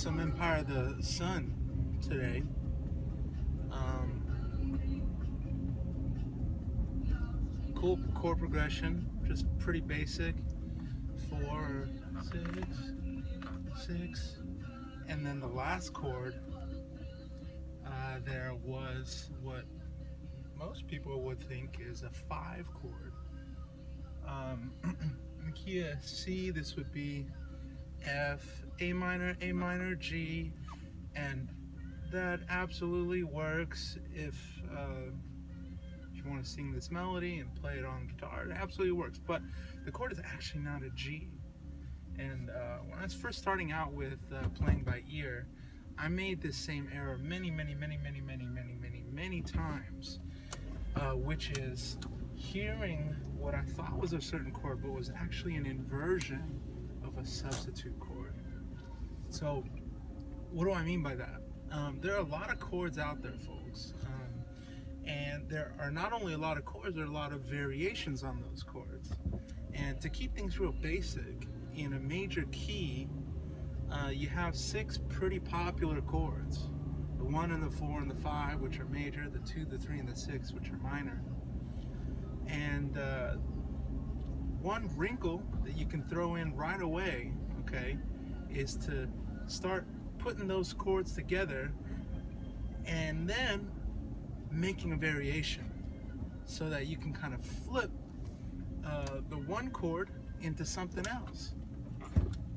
some Empire of the Sun today. Cool chord progression, just pretty basic. 4, 6, 6, and then the last chord there was what most people would think is a 5 chord. In the key of C, this would be F, A minor, G, and that absolutely works if you want to sing this melody and play it on guitar. It absolutely works, but the chord is actually not a G. And when I was first starting out with playing by ear, I made this same error many times, which is hearing what I thought was a certain chord, but was actually an inversion of a substitute chord. So what do I mean by that? There are a lot of chords out there, folks, and there are not only a lot of chords, there are a lot of variations on those chords. And to keep things real basic, in a major key, you have 6 pretty popular chords. The 1 and the 4 and the 5, which are major, the 2, the 3, and the 6, which are minor. And one wrinkle that you can throw in right away, okay, is to start putting those chords together and then making a variation so that you can kind of flip the one chord into something else.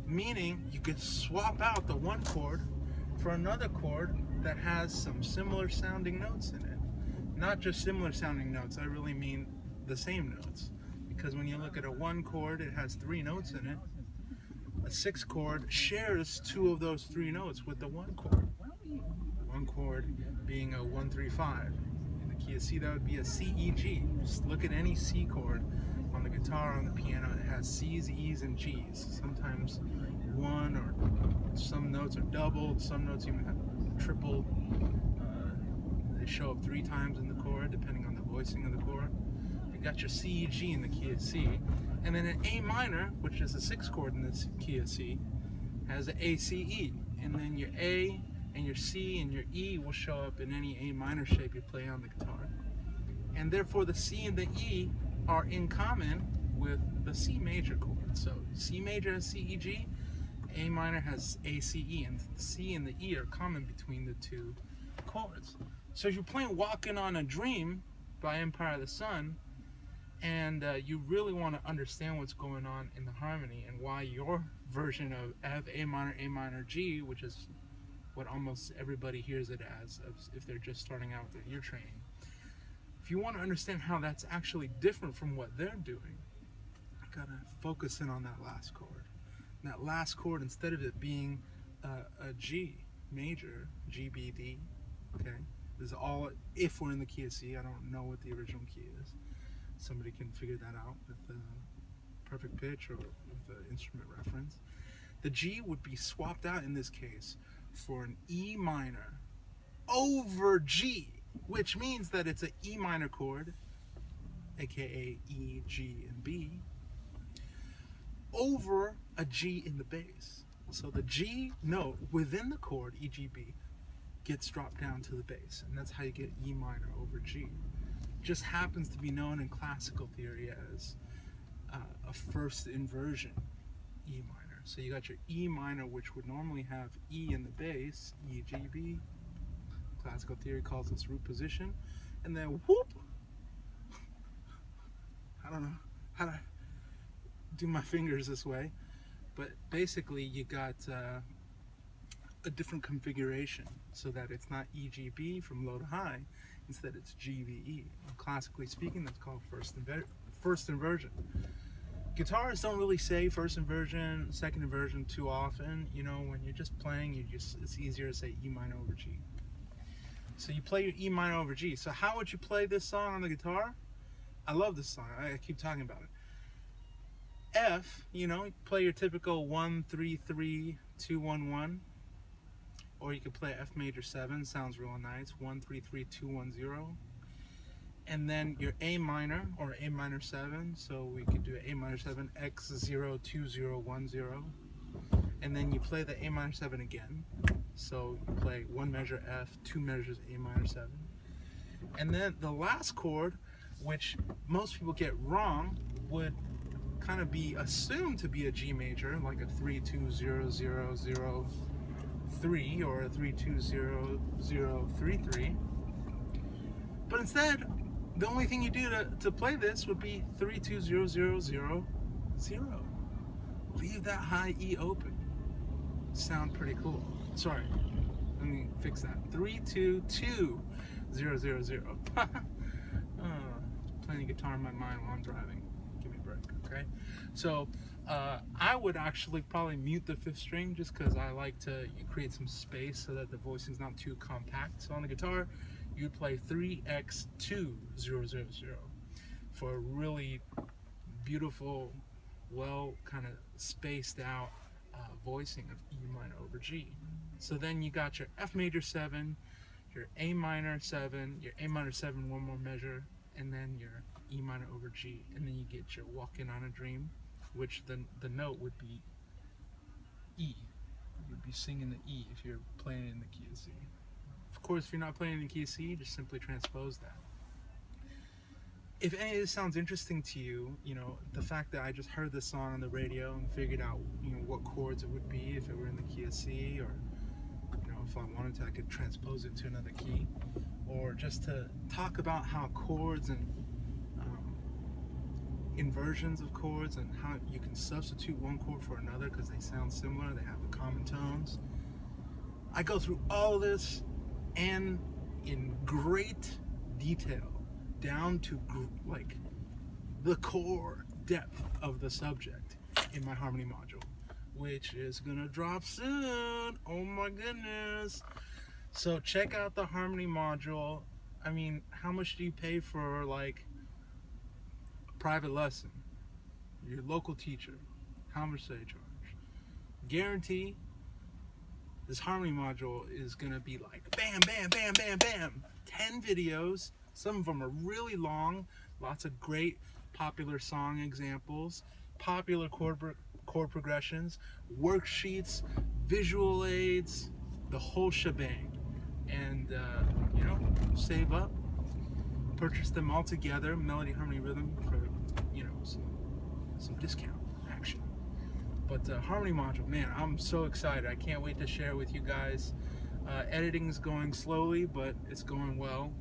Meaning you could swap out the one chord for another chord that has some similar sounding notes in it. Not just similar sounding notes, I really mean the same notes. Because when you look at a 1 chord, it has 3 notes in it. A 6 chord shares 2 of those 3 notes with the 1 chord. 1 chord being a 1, 3, 5. In the key of C, that would be a C, E, G. Just look at any C chord on the guitar, on the piano. It has C's, E's, and G's. Sometimes 1 or some notes are doubled, some notes even have tripled. They show up 3 times in the chord, depending on the voicing of the chord. You got your C, E, G in the key of C. And then an A minor, which is a 6 chord in the key of C, has an A, C, E. And then your A and your C and your E will show up in any A minor shape you play on the guitar. And therefore the C and the E are in common with the C major chord. So C major has C, E, G, A minor has A, C, E, and the C and the E are common between the 2 chords. So if you're playing Walking on a Dream by Empire of the Sun, and you really want to understand what's going on in the harmony and why your version of F, A minor, G, which is what almost everybody hears it as if they're just starting out with their ear training. If you want to understand how that's actually different from what they're doing, you gotta focus in on that last chord. And that last chord, instead of it being a G major, G, B, D, okay? This is all if we're in the key of C. I don't know what the original key is. Somebody can figure that out with the perfect pitch or with the instrument reference. The G would be swapped out in this case for an E minor over G, which means that it's an E minor chord, aka E, G, and B, over a G in the bass. So the G note within the chord, E, G, B, gets dropped down to the bass, and that's how you get E minor over G. Just happens to be known in classical theory as a first inversion E minor. So you got your E minor, which would normally have E in the bass, E, G, B. Classical theory calls this root position, and then whoop. I don't know how to do my fingers this way, but basically you got a different configuration so that it's not EGB from low to high. Instead, it's GVE. Classically speaking, that's called first inversion. Guitarists don't really say first inversion, second inversion too often. You know, when you're just playing, it's easier to say E minor over G. So you play your E minor over G. So how would you play this song on the guitar? I love this song. I keep talking about it. F, you know, you play your typical 1, 3, 3, 2, 1, 1. Or you could play F major 7, sounds real nice, 1, 3, 3, 2, 1, 0. And then your A minor, or A minor 7, so we could do A minor 7, X 0, 2, 0, 1, 0. and then you play the A minor 7 again. So you play 1 measure F, 2 measures A minor 7. And then the last chord, which most people get wrong, would kind of be assumed to be a G major, like a 3-2-0-0-0-3 or a 3-2-0-0-3-3. But instead, the only thing you do to play this would be 3-2-0-0-0-0. Leave that high E open. Sound pretty cool. Sorry, let me fix that. 3-2-2-0-0-0. Playing guitar in my mind while I'm driving. Give me a break, okay? So I would actually probably mute the 5th string just because I like to create some space so that the voicing's not too compact. So on the guitar, you'd play 3x2-0-0-0 for a really beautiful, well kind of spaced out voicing of E minor over G. So then you got your F major 7, your A minor 7, your A minor 7 one more measure, and then your E minor over G, and then you get your Walking on a Dream, which the note would be E. You'd be singing the E if you're playing in the key of C. Of course, if you're not playing in the key of C, just simply transpose that. If any of this sounds interesting to you, you know, the fact that I just heard this song on the radio and figured out, you know, what chords it would be if it were in the key of C, or, you know, if I wanted to, I could transpose it to another key, or just to talk about how chords and inversions of chords and how you can substitute one chord for another because they sound similar, they have the common tones. I go through all this and in great detail, down to like the core depth of the subject in my harmony module, which is gonna drop soon. Oh my goodness. So check out the harmony module. I mean, how much do you pay for like a private lesson? Your local teacher, how much do they charge? Guarantee this harmony module is gonna be like bam, bam, bam, bam, bam. 10 videos. Some of them are really long, lots of great popular song examples, popular chord progressions, worksheets, visual aids, the whole shebang. And, you know, save up, purchase them all together, melody, harmony, rhythm, for, you know, some discount action. But harmony module, man, I'm so excited. I can't wait to share with you guys. Editing's going slowly, but it's going well.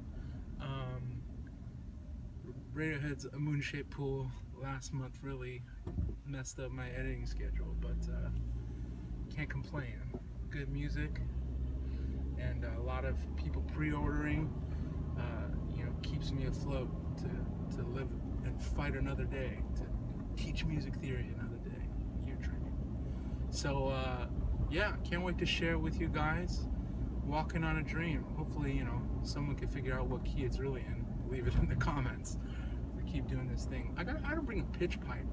Radiohead's A Moon-Shaped Pool last month really messed up my editing schedule, but can't complain. Good music, and a lot of people pre-ordering, you know, keeps me afloat to live and fight another day, to teach music theory another day, year training. So yeah, can't wait to share it with you guys. Walking on a Dream. Hopefully, you know, someone can figure out what key it's really in. Leave it in the comments. We keep doing this thing. I gotta bring a pitch pipe.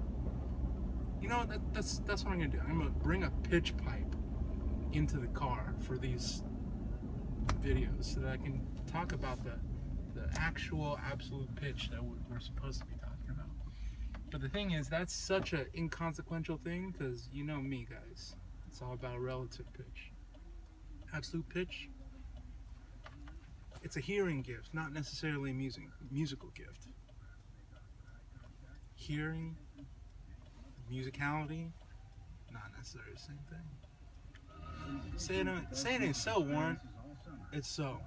You know, that's what I'm gonna do. I'm gonna bring a pitch pipe into the car for these videos so that I can talk about the actual absolute pitch that we're supposed to be talking about. But the thing is, that's such an inconsequential thing because you know me, guys. It's all about relative pitch. Absolute pitch, it's a hearing gift, not necessarily a musical gift. Hearing, musicality, not necessarily the same thing. Say it ain't so, Warren. It's so.